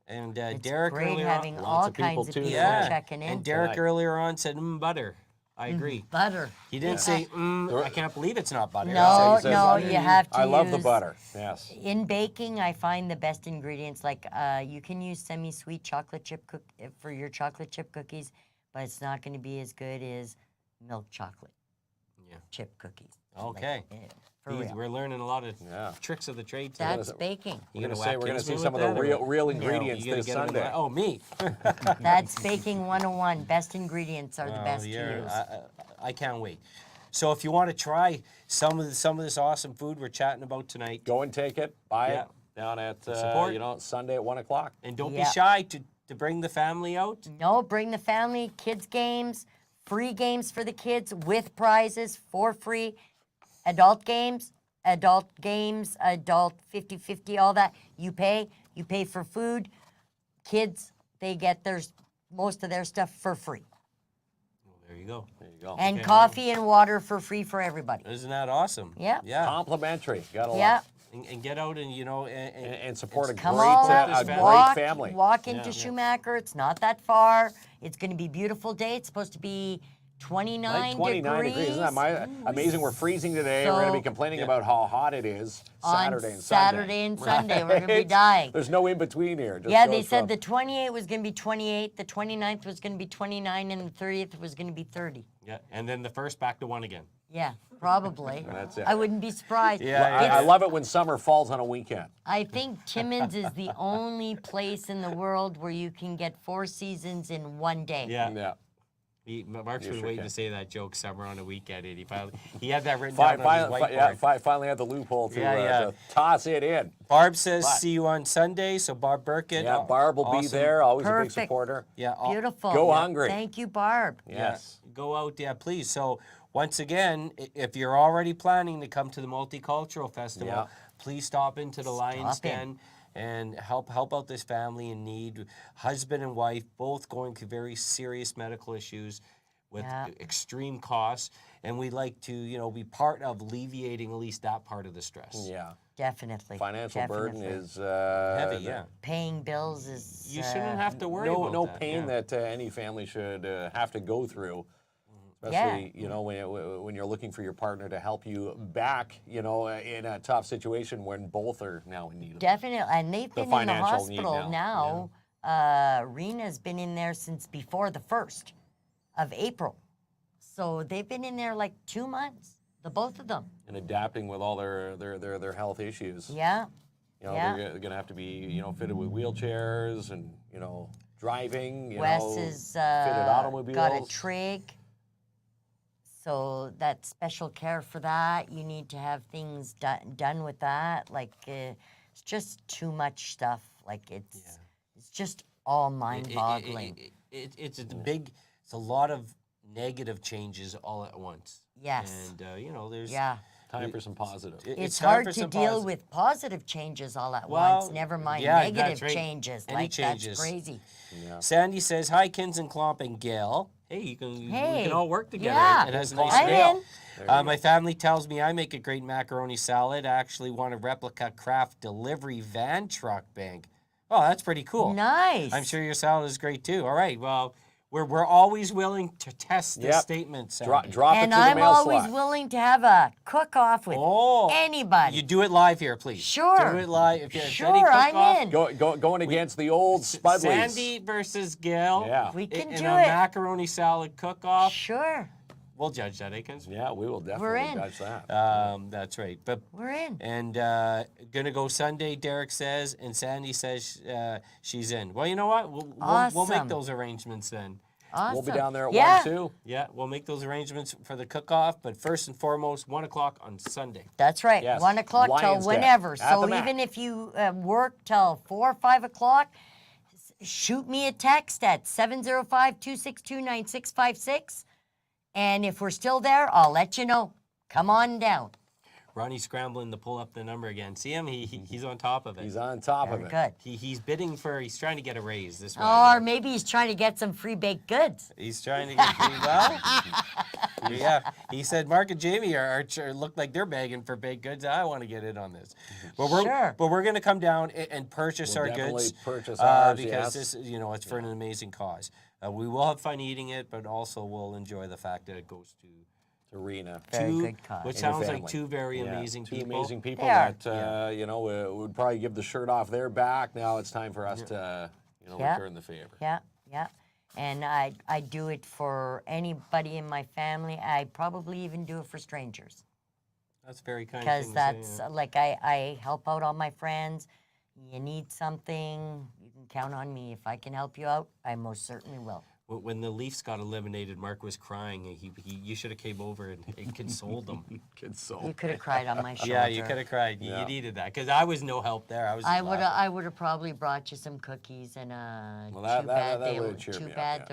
And It's Derek great earlier having on. Lots all of people kinds of too. people Yeah. checking in. And Derek Tonight. earlier on said butter. I agree. Butter. He didn't say I can't believe it's not butter. No, He says, no, you have to I love the use- butter. Yes. In baking, I find the best ingredients. Like you can use semi-sweet chocolate chip for your chocolate chip cookies, but it's not going to be as good as milk chocolate Yeah. chip cookies. Okay. For real. We're learning a lot of Yeah. tricks of the trade today. That's baking. We're gonna going to whack see Kinsman some of with the that, or real what? ingredients You gotta this get him in Sunday. the- Oh, me. That's baking 101. Best ingredients are the Oh, best to yeah, use. I can't wait. So if you want to try some of this awesome food we're chatting about tonight, Go and take it. Buy Yeah. it down at Support. Sunday at 1 o'clock. and don't Yeah. be shy to bring the family out. No, bring the family, kids games, free games for the kids with prizes for free. Adult games, adult 50-50, all that. You pay for food. Kids, they get most of their stuff for free. Well, there you go. There you go. And Okay. coffee and water for free for everybody. Isn't that awesome? Yeah. Yeah. Complimentary. Got to Yeah. love. And get out and And support a Come great, on, a family. walk, great family. walk into Yeah. Schumacher. It's not that far. It's going to be a beautiful day. It's supposed to be 29 Like 29 degrees. Isn't that amazing? We're freezing today. We're going to be So- complaining about how hot it is Saturday and Sunday. Saturday and Sunday. We're going to be dying. There's no in between here. Just Yeah, goes they said from- the 28th was going to be 28, the 29th was going to be 29, and the 30th was going to be 30. yeah, and then the first back to 1 again. Yeah, probably. That's it. I wouldn't be surprised. Yeah, I It's- love it when summer falls on a weekend. I think Timmins is the only place in the world where you can get 4 seasons in one day. Yeah. Yeah. Mark's You been sure waiting can. to say that joke summer on a weekend, and he had that written down on his whiteboard. Finally had the loophole to, Yeah. to toss it in. Barb says, But- see you on Sunday. So Barb Burkett. Yeah, Barb will be awesome. there. Always a big Perfect. supporter. Yeah, Beautiful. Go hungry. Thank you, Barb. Yes. Yeah, go out, yeah, please. So once again, if you're already planning to come to the Multicultural Festival, Yeah. please stop into the Lions Stop in. Den and help out this family in need. Husband and wife both going through very serious medical issues with Yeah. extreme costs, and we'd like to, be part of alleviating at least that part of the stress. Yeah. Definitely. Financial burden definitely. is Heavy, yeah. Paying bills is. You shouldn't have to worry no about that. pain yeah. that any family should have to go through. Yeah. Especially, when you're looking for your partner to help you back, in a tough situation when both are now in need of it. Definitely, and they've The been in the financial need hospital now, Rena's been in there since before the 1st of April. So they've been in there like 2 months, the both of them. And adapting with all their health issues. Yeah. Yeah. They're going to have to be, fitted with wheelchairs and, driving, Wes has fitted automobiles. got a trig. So that's special care for that. You need to have things done with that. Like it's just too much stuff. Like it's just all mind-boggling. It's a lot of negative changes all at once. Yes. And there's Yeah. Time for some positive. It's time hard for to some deal posi- with positive changes all at Well, once. Never mind yeah, that's negative right. changes. Any Like changes. that's crazy. Sandy says, "Hi, KINZ and KLOMP and Gail. Hey, we Hey. can all work together. Yeah. It has a nice I'm smell. in. My family tells me I make a great macaroni salad. I actually want a replica craft delivery van truck bank. Oh, that's pretty cool. Nice. I'm sure your salad is great too. All right. Well, we're always willing to test this Yep. statement, Sandy. Drop it And to the I'm mail always slot. willing to have a cook-off with Oh, anybody. you do it live here, please. Sure. Do it live. If there's any Sure, I'm cook-off, in. Going against the old Spudleys. Sandy versus Gail. Yeah. We can in do a it. macaroni salad cook-off. Sure. we'll judge that, Akins. Yeah, we will We're definitely in. judge that. That's right. But We're in. and gonna go Sunday, Derek says, and Sandy says she's in. Well, you know what? We'll make Awesome. those arrangements then. Awesome. We'll be down there at Yeah. 1, too. Yeah, we'll make those arrangements for the cook-off. But first and foremost, 1 o'clock on Sunday. That's right. Yes. 1 o'clock till Lions Den whenever. at So the Mac. even if you work till 4 or 5 o'clock, shoot me a text at 705-262-9656. And if we're still there, I'll let you know. Come on down. Ronnie's scrambling to pull up the number again. See him? He's on top of it. He's on top Very of it. good. He's bidding for. He's trying to get a raise this Or wagon. maybe he's trying to get some free baked goods. He's trying to get pretty well. Yeah, he said Mark and Jamie look like they're begging for baked goods. I want to get in on this, but we're going to come down and purchase We'll our definitely goods purchase ours, because yes. this, it's for an amazing cause. We will have fun eating it, but also we'll enjoy the fact that it goes to Arena. Very two, good cause. which And your sounds like family. two very Yeah, amazing two people. amazing people They are. that would probably give the shirt off their back. Now it's time for us to Yeah. return the favor. Yeah, yeah. And I do it for anybody in my family. I probably even do it for strangers. That's very kind. Because thing that's to say, like I help out all my friends. You need something, you can count on me. If I can help you out, I most certainly will. When the Leafs got eliminated, Mark was crying. You should have came over and consoled him. You could have cried on my shoulder. Yeah, you could have cried. Yeah. You needed that because I was no help there. I was. I just would laughing. I would have probably brought you some cookies and Well, too bad that would cheer too me up, bad yeah.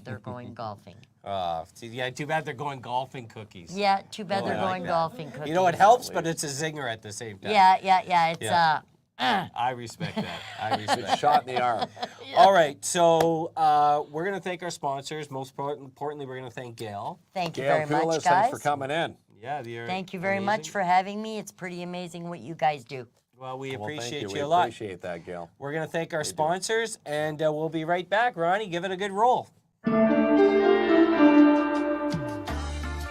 they're going golfing. Yeah, too bad they're going golfing cookies. Yeah, too bad Oh, they're I like going that. golfing cookies. You know, it helps, but it's a zinger at the same time. Yeah. It's Yeah. I respect that. I respect that. Shot in the arm. All right, so we're going to thank our sponsors. Most importantly, we're going to thank Gail. thank you Gail very much, Koulis, guys. thanks for coming in. Yeah, you're Thank you very much amazing. for having me. It's pretty amazing what you guys do. Well, we Well, thank appreciate We you a lot. appreciate that, Gail. We're going to thank our sponsors, and we'll be right back. Ronnie, give it a good roll.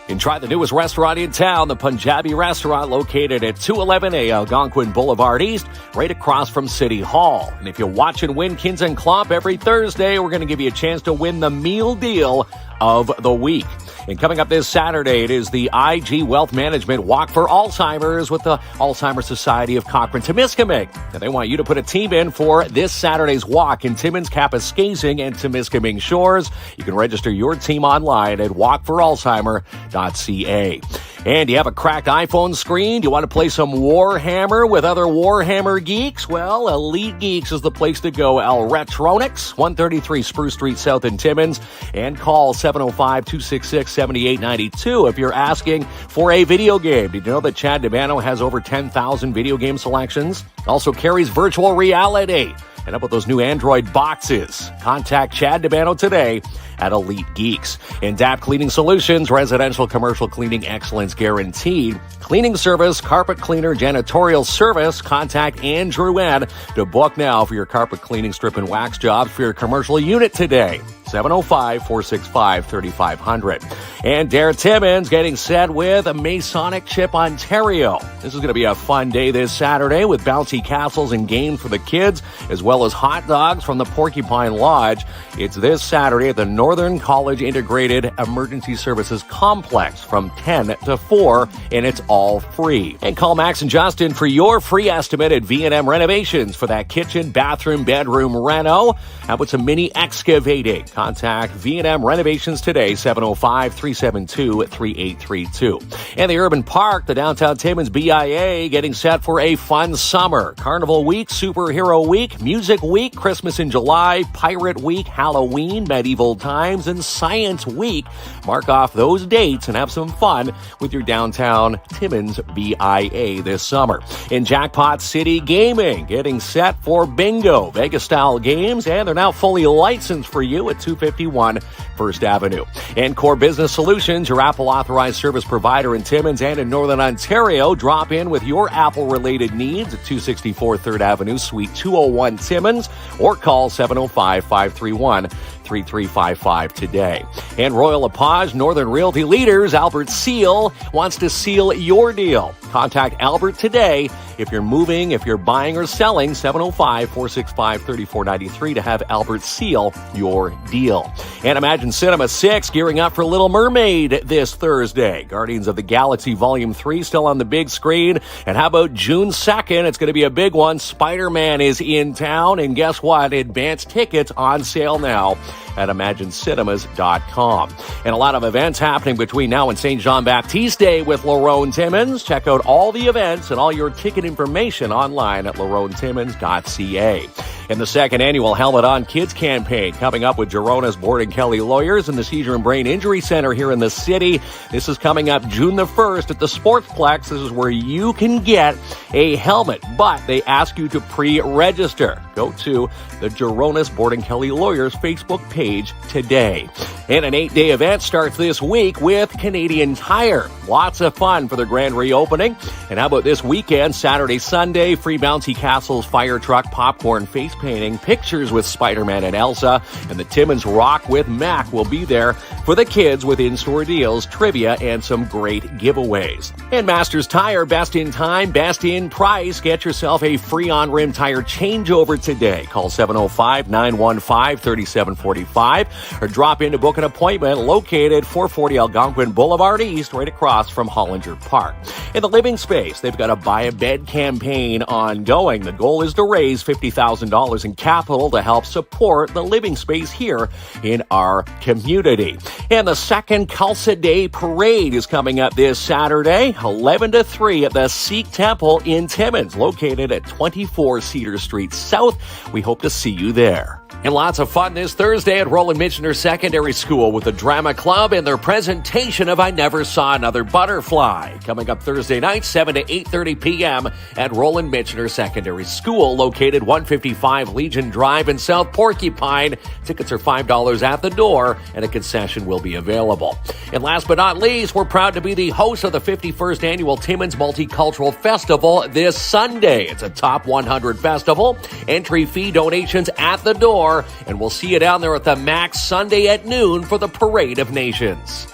And try the newest restaurant in town, the Punjabi restaurant located at 211A Algonquin Boulevard East, right across from City Hall. And if you're watching Win KINZ and KLOMP every Thursday, we're going to give you a chance to win the meal deal of the week. And coming up this Saturday, it is the IG Wealth Management Walk for Alzheimer's with the Alzheimer's Society of Cochrane-Temiskaming. And they want you to put a team in for this Saturday's walk in Timmins, Kapuskasing, and Temiskaming Shores. You can register your team online at walkforalzheimer.ca. And do you have a cracked iPhone screen? Do you want to play some Warhammer with other Warhammer geeks? Well, Elite Geeks is the place to go. Electronics, 133 Spruce Street South in Timmins. And call 705-266-7892 if you're asking for a video game. Did you know that Chad Dabano has over 10,000 video game selections? Also carries virtual reality. And up with those new Android boxes. Contact Chad Dabano today at Elite Geeks. In DAP Cleaning Solutions, residential commercial cleaning excellence guaranteed. Cleaning service, carpet cleaner, janitorial service. Contact Andrew N. to book now for your carpet cleaning, strip, and wax jobs for your commercial unit today. 705-465-3500. And Dare Timmins getting set with a Masonic Chip Ontario. This is going to be a fun day this Saturday with bouncy castles and games for the kids, as well as hot dogs from the Porcupine Lodge. It's this Saturday at the Northern College Integrated Emergency Services Complex from 10 to 4, and it's all free. And call Max and Justin for your free estimate at V&M Renovations for that kitchen, bathroom, bedroom reno. How about some mini excavating? Contact V&M Renovations today, 705-372-3832. And the Urban Park, the Downtown Timmins BIA, getting set for a fun summer. Carnival Week, Superhero Week, Music Week, Christmas in July, Pirate Week, Halloween, Medieval Times, and Science Week. Mark off those dates and have some fun with your Downtown Timmins BIA this summer. In Jackpot City Gaming, getting set for bingo, Vegas-style games, and they're now fully licensed for you at 251 First Avenue. And Core Business Solutions, your Apple authorized service provider in Timmins and in Northern Ontario. Drop in with your Apple-related needs at 264 3rd Avenue, Suite 201 Timmins, or call 705-531-3355 today. And Royal LePage Northern Realty Leaders, Albert Seal, wants to seal your deal. Contact Albert today If you're moving, if you're buying or selling, 705-465-3493 to have Albert seal your deal. And Imagine Cinema 6 gearing up for Little Mermaid this Thursday. Guardians of the Galaxy Volume 3 still on the big screen. And how about June 2nd? It's going to be a big one. Spider-Man is in town. And guess what? Advance tickets on sale now at ImagineCinemas.com. And a lot of events happening between now and St. Jean Baptiste Day with Lerone Timmins. Check out all the events and all your ticket information online at LeroneTimmins.ca. And the second annual Helmet on Kids campaign coming up with Girona's Board and Kelly Lawyers and the Seizure and Brain Injury Center here in the city. This is coming up June the 1st at the Sportsplex. This is where you can get a helmet, but they ask you to pre-register. Go to the Girona's Board and Kelly Lawyers Facebook page today. And an 8-day event starts this week with Canadian Tire. Lots of fun for their grand reopening. And how about this weekend, Saturday, Sunday, free bouncy castles, fire truck, popcorn, face painting, pictures with Spider-Man and Elsa, and the Timmins Rock with Mac will be there for the kids with in-store deals, trivia, and some great giveaways. And Masters Tire, best in time, best in price. Get yourself a free on-rim tire changeover today. Call 705-915-3745 or drop in to book an appointment located 440 Algonquin Boulevard East, right across from Hollinger Park. In the Living Space, they've got a Buy a Bed campaign ongoing. The goal is to raise $50,000 in capital to help support the living space here in our community. And the second Khalsa Day Parade is coming up this Saturday, 11 to 3 at the Sikh Temple in Timmins, located at 24 Cedar Street South. We hope to see you there. And lots of fun this Thursday at Roland Michener Secondary School with the Drama Club and their presentation of I Never Saw Another Butterfly. Coming up Thursday night, 7 to 8:30 p.m. at Roland Michener Secondary School, located 155 Legion Drive in South Porcupine. Tickets are $5 at the door, and a concession will be available. And last but not least, we're proud to be the host of the 51st Annual Timmins Multicultural Festival this Sunday. It's a Top 100 festival. Entry fee donations at the door. And we'll see you down there at the Max Sunday at noon for the Parade of Nations.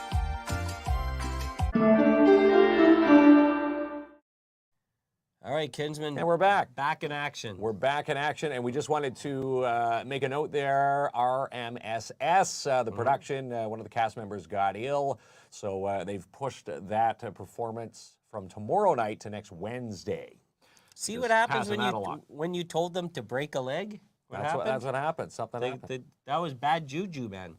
All right, Kinsman. And we're back. Back in action. We're back in action, and we just wanted to make a note there. RMSS, the production, one of the cast members got ill, so they've pushed that performance from tomorrow night to next Wednesday. See Just what happens passing that along. when you told them to break a leg? That's what happened. Something happened. That was bad juju, man.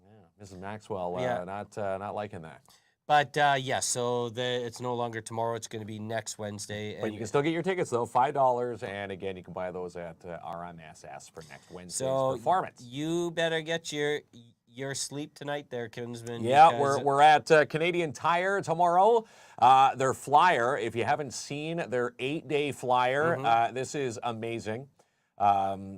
Yeah, Mrs. Maxwell, not liking that. But yes, so it's no longer tomorrow. It's going to be next Wednesday. But you can still get your tickets though, $5, and again, you can buy those at RMSS for next Wednesday's performance. You better get your sleep tonight, there, Kinsman. Yeah, we're at Canadian Tire tomorrow. Their flyer, if you haven't seen their 8-day flyer, this is amazing.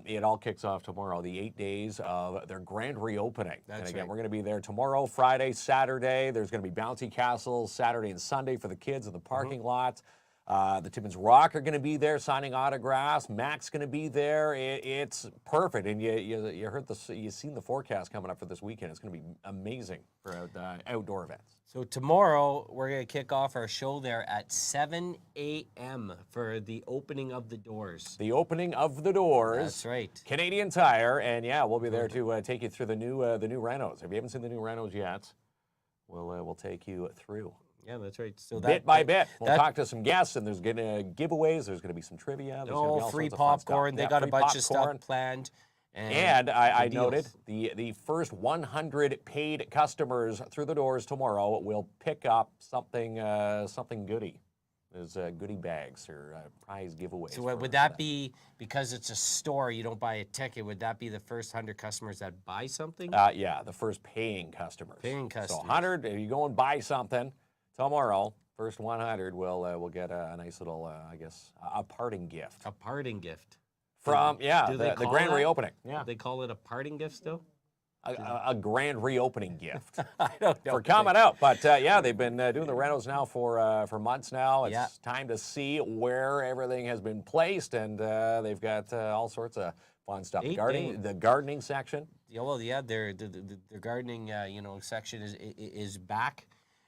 It all kicks off tomorrow, the 8 days of their grand reopening. That's and again, right. we're going to be there tomorrow, Friday, Saturday. There's going to be bouncy castles Saturday and Sunday for the kids in the parking lot. The Timmins Rock are going to be there signing autographs. Mac's going to be there. It's perfect. And you heard you've seen the forecast coming up for this weekend. It's going to be amazing for outdoor events. So tomorrow, we're going to kick off our show there at 7 a.m. for the opening of the doors. The opening of the doors. That's right. Canadian Tire, and yeah, we'll be there to take you through the new Renos. If you haven't seen the new Renos yet, we'll take you through. Yeah, that's right. So bit by bit, we'll talk to some guests, and there's going to giveaways. There's going to be some trivia. There's gonna be all free sorts of fun stuff. popcorn. They Yeah, got a free bunch of popcorn. stuff planned. And I deals. noted the first 100 paid customers through the doors tomorrow will pick up something goodie. There's goodie bags or prize giveaways. So would that be, because it's a store, you don't buy a ticket, would that be the first 100 customers that buy something? Yeah, the first paying customers. Paying customers. So 100, if you go and buy something tomorrow, first 100 will get a nice little, I guess, a parting gift. A parting gift. From, Do they the call grand that? reopening. Yeah. They call it a parting gift still? A grand reopening gift I don't know. for coming out. But yeah, they've been doing the renos now for months now. It's time to see where everything has been placed, and they've got all sorts of fun stuff. The gardening section. Yeah, well, yeah, their gardening section is back.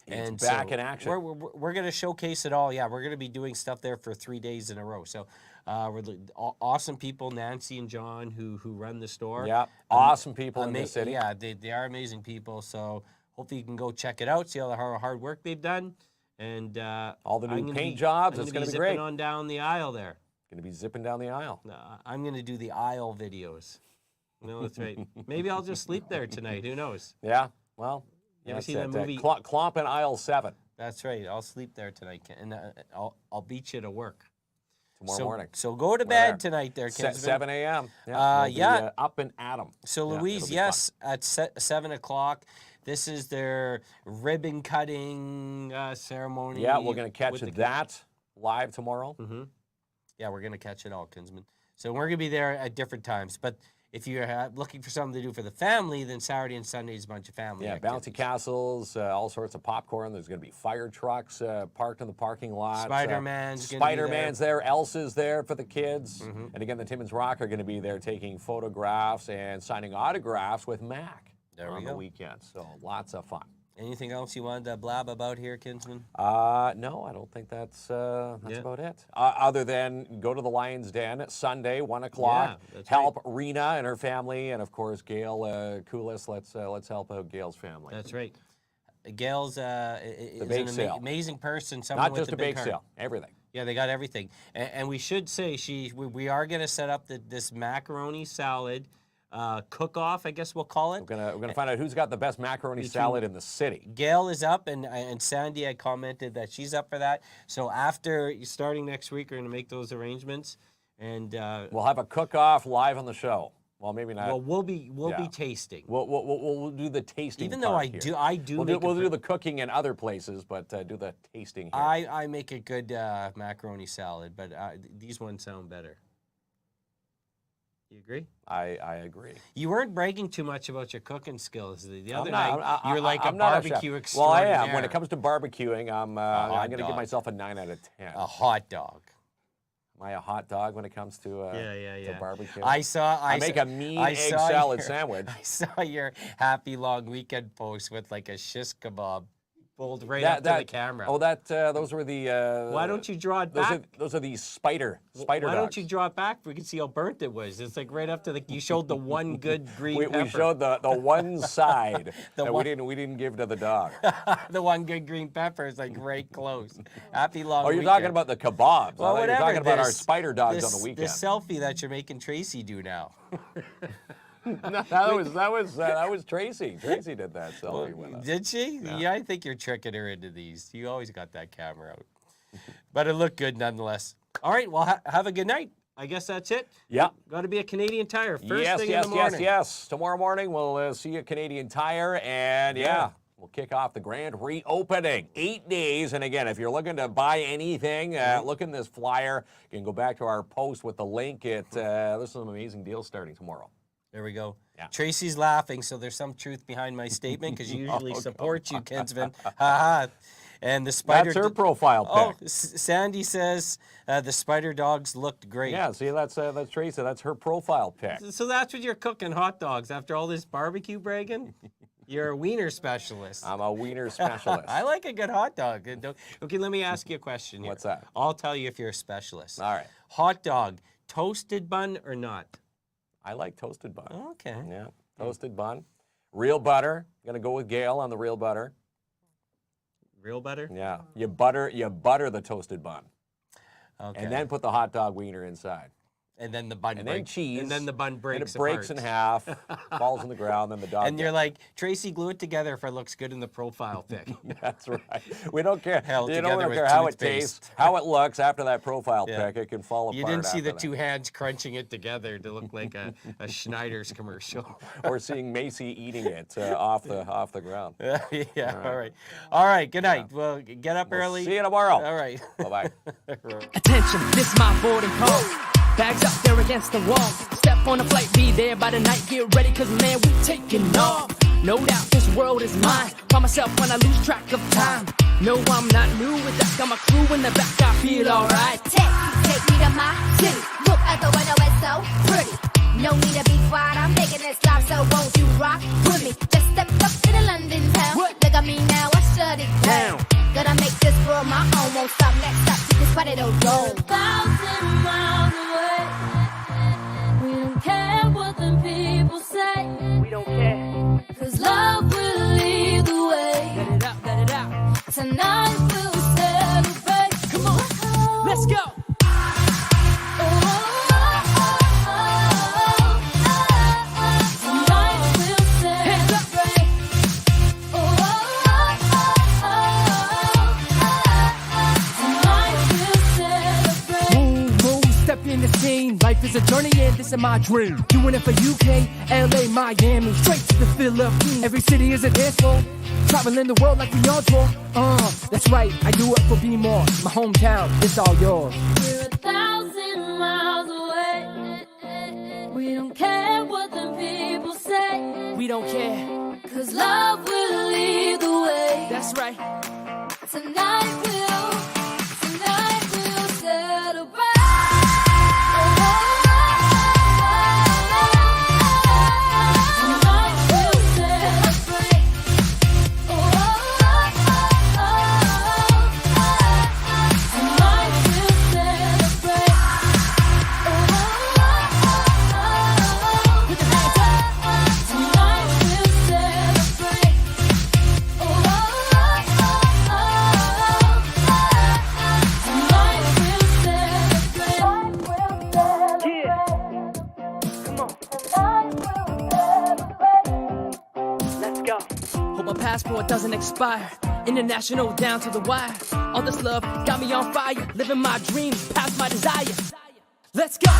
And back so in action. We're going to showcase it all. Yeah, we're going to be doing stuff there for 3 days in a row. So awesome people, Nancy and John, who run the store. Yeah, awesome people in the city. Yeah, they are amazing people. So hopefully you can go check it out, see all the hard work they've done. And all the new paint jobs. It's going to be great. Zipping on down the aisle there. Going to be zipping down the aisle. I'm going to do the aisle videos. No, that's right. Maybe I'll just sleep there tonight. Who knows? Yeah, well, You ever that's see that it. movie? Klomp in aisle 7 That's right. I'll sleep there tonight, and I'll beat you to work tomorrow morning. So go to bed tonight there, Kinsman. 7 a.m. Yeah. Be, up and at 'em. So Yeah, Louise, it'll be yes, at 7 o'clock. This is their ribbon cutting ceremony. Yeah, we're going to catch with the that live tomorrow. Mm-hmm. Yeah, we're going to catch it all, Kinsman. So we're going to be there at different times. But if you're looking for something to do for the family, then Saturday and Sunday is a bunch of family Yeah, activities. bouncy castles, all sorts of popcorn. There's going to be fire trucks parked in the parking lot. Spider-Man's gonna be there. Spider-Man's there. Elsa's there for the kids. And again, the Timmins Rock are going to be there taking photographs and signing autographs with Mac on the weekend. So lots of fun. Anything else you wanted to blab about here, Kinsman? No, I don't think that's about it. Other than go to the Lion's Den Sunday, 1 o'clock. Yeah, that's help Rina and her family, and of course Gail Koulis. Let's help out Gail's family. That's right. Gail's is bake an sale. amazing person. Someone Not with just a a big bake heart. sale, everything. Yeah, they got everything. And we should say we are going to set up this macaroni salad cook-off, I guess we'll call it. We're gonna find out who's got the best macaroni salad in the city. Gail is up, and Sandy had commented that she's up for that. So after starting next week, we're going to make those arrangements, and We'll have a cook-off live on the show. Well, maybe not. well, we'll be tasting. We'll do the tasting. Even though part here. We'll do the cooking in other places, but do the tasting here. I make a good macaroni salad, but these ones sound better. You agree? I agree. You weren't bragging too much about your cooking skills the other not. night. You were like I'm a not a barbecue chef. extraordinaire. Well, I am. When it comes to barbecuing, I'm going to dog. give myself a 9 out of 10. A hot dog. Am I a hot dog when it comes to Yeah. barbecue? I make a mean egg salad sandwich. I saw your happy long weekend post with like a shish kebab pulled right up to the camera. Oh, those were the. Why don't you draw it back? Those are the spider Why dogs. don't you draw it back? We can see how burnt it was. It's like right up to you showed the one good green pepper. We showed the one side that one- we didn't give to the dog. The one good green pepper is like right close. Happy long Oh, you're weekend. talking about the kebabs. Well, I thought whatever. You're talking about our This- spider dogs this- on the weekend. This selfie that you're making Tracy do now. No, that was Tracy. Tracy did that selfie with us. Did she? Yeah, I think you're tricking her into these. You always got that camera out. But it looked good nonetheless. All right, well, have a good night. I guess that's it. Yeah. Got to be a Canadian Tire first Yes, thing in the morning. yes. Tomorrow morning we'll see you at Canadian Tire, and we'll kick off the grand reopening. 8 days, and again, if you're looking to buy anything, look in this flyer. You can go back to our post with the link. There's some amazing deals starting tomorrow. There we go. Yeah. Tracy's laughing, so there's some truth behind my statement because you usually support you, Kinsman. Ha And the spider. That's her profile pic. Oh, Sandy says the spider dogs looked great. Yeah, see, that's Tracy. That's her profile pic. So that's what you're cooking, hot dogs, after all this barbecue bragging? You're a wiener specialist. I'm a wiener specialist. I like a good hot dog. Okay, let me ask you a question here. What's that? I'll tell you if you're a specialist. All right. Hot dog, toasted bun or not? I like toasted bun. Okay. Yeah, toasted bun. Real butter. Gonna go with Gail on the real butter. Real butter? Yeah, you butter the toasted bun, Okay. and then put the hot dog wiener inside. And then the bun And then breaks. cheese. And then the bun breaks. And it breaks in apart. half, falls on the ground, then the dog. And you're like, Tracy, glue it together if it looks good in the profile pic. That's right. We don't care. Held we together don't with care how it toothpaste. tastes, how it looks after that profile Yeah. pic. It can fall apart. You didn't see the after two hands crunching it together to look like a Schneider's commercial. that. Or seeing Macy eating it off the ground. Yeah, all right, good night. Well, get up early. See you tomorrow. All right. Bye bye. Attention, this my boarding call. Bags up there against the wall. Step on a flight, be there by the night. Get ready, cause man, we taking off. No doubt this world is mine. By myself when I lose track of time. No, I'm not new with that. Got my crew in the back, I feel alright. Take me to my city. Look at the window, it's so pretty. No need to be quiet, I'm making this live, so won't you rock with me? Just step up to the London town. Look at me now, I shut it down. party don't go. 1,000 miles away. We don't care what the people say. We don't care. 'Cause love will lead the way. Let it out, let it out. Tonight we'll celebrate. Come on, let's go. Tonight we'll celebrate. Tonight we'll celebrate. Move, move, step in the scene. Life is a journey and this is my dream. Doing it for UK, LA, Miami, straight to the Philippines. Every city is a dance floor. Traveling the world like we on tour. That's right, I do it for Be More. My hometown, it's all yours. We're 1,000 miles away. We don't care what the people say. We don't care. 'Cause love will lead the way. That's right. Tonight we'll celebrate. Tonight we'll celebrate. Tonight we'll celebrate. Put your hands up. Tonight we'll celebrate. Tonight we'll celebrate. Yeah. Come on, let's go. Hope my passport doesn't expire. International down to the wire. All this love got me on fire. Living my dreams past my desire. Let's go.